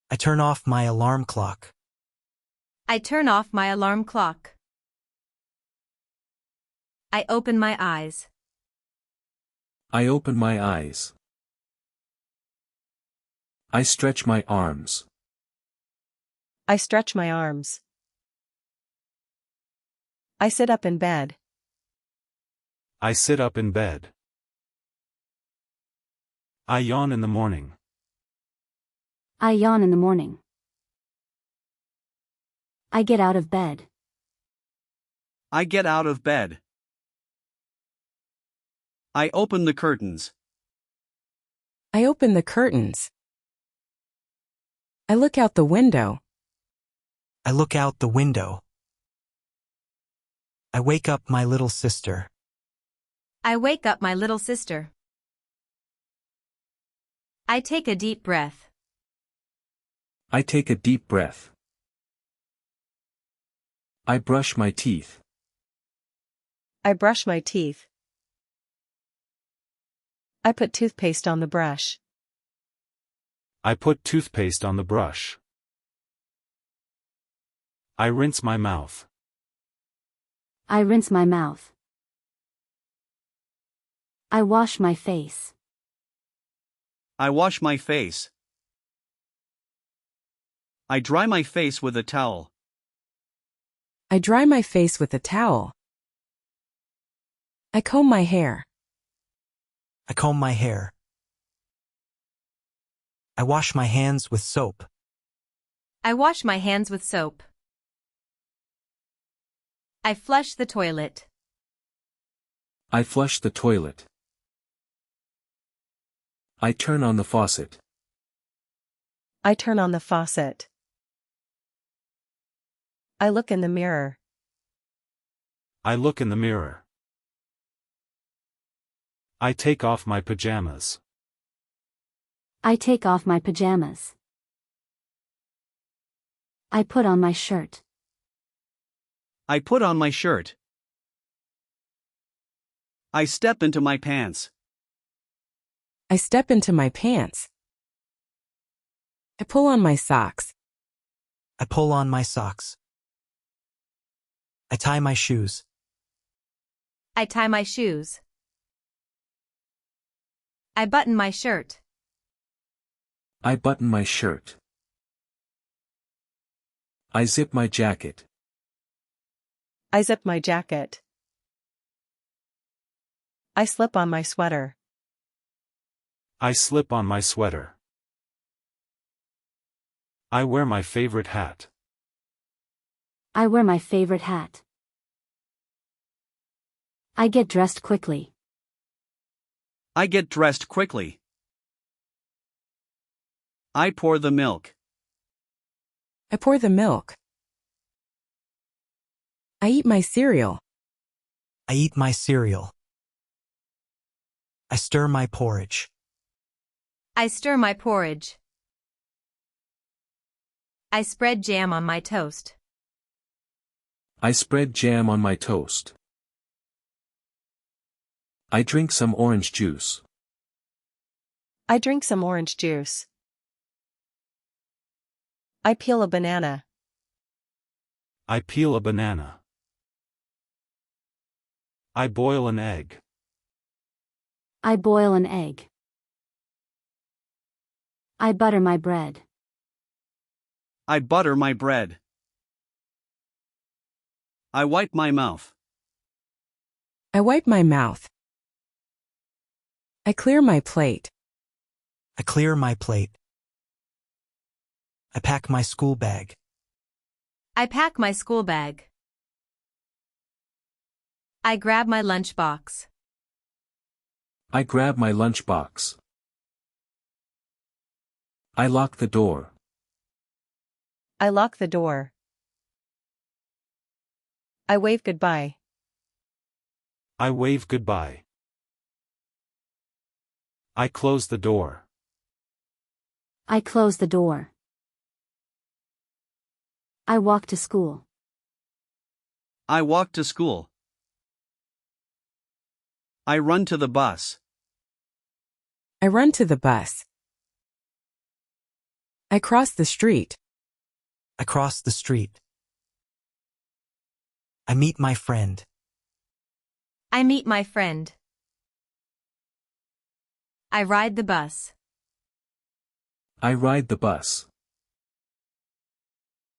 I turn off my alarm clock. I turn off my alarm clock. I open my eyes. I open my eyes. I stretch my arms. I stretch my arms. I sit up in bed. I sit up in bed. I yawn in the morning. I yawn in the morning. I get out of bed. I get out of bed. I open the curtains. I open the curtains. I look out the window. I look out the window. I wake up my little sister. I wake up my little sister. I take a deep breath. I take a deep breath. I brush my teeth. I brush my teeth. I put toothpaste on the brush. I put toothpaste on the brush. I rinse my mouth. I rinse my mouth. I wash my face. I wash my face. I dry my face with a towel. I dry my face with a towel. I comb my hair. I comb my hair. I wash my hands with soap. I wash my hands with soap. I flush the toilet. I flush the toilet. I turn on the faucet. I turn on the faucet. I look in the mirror. I look in the mirror. I take off my pajamas. I take off my pajamas. I put on my shirt. I put on my shirt. I step into my pants. I step into my pants. I pull on my socks. I pull on my socks. I tie my shoes. I tie my shoes. I button my shirt. I button my shirt. I zip my jacket. I zip my jacket. I slip on my sweater. I slip on my sweater. I wear my favorite hat. I wear my favorite hat. I get dressed quickly. I get dressed quickly. I pour the milk. I pour the milk. I eat my cereal. I eat my cereal. I stir my porridge. I stir my porridge. I spread jam on my toast. I spread jam on my toast. I drink some orange juice. I drink some orange juice. I peel a banana. I peel a banana. I boil an egg. I boil an egg. I butter my bread. I butter my bread. I wipe my mouth. I wipe my mouth. I clear my plate. I clear my plate. I pack my school bag. I pack my school bag. I grab my lunchbox. I grab my lunchbox. I lock the door. I lock the door. I wave goodbye. I wave goodbye. I close the door. I close the door. I walk to school. I walk to school. I run to the bus. I run to the bus. I cross the street. I cross the street. I meet my friend. I meet my friend. I ride the bus. I ride the bus.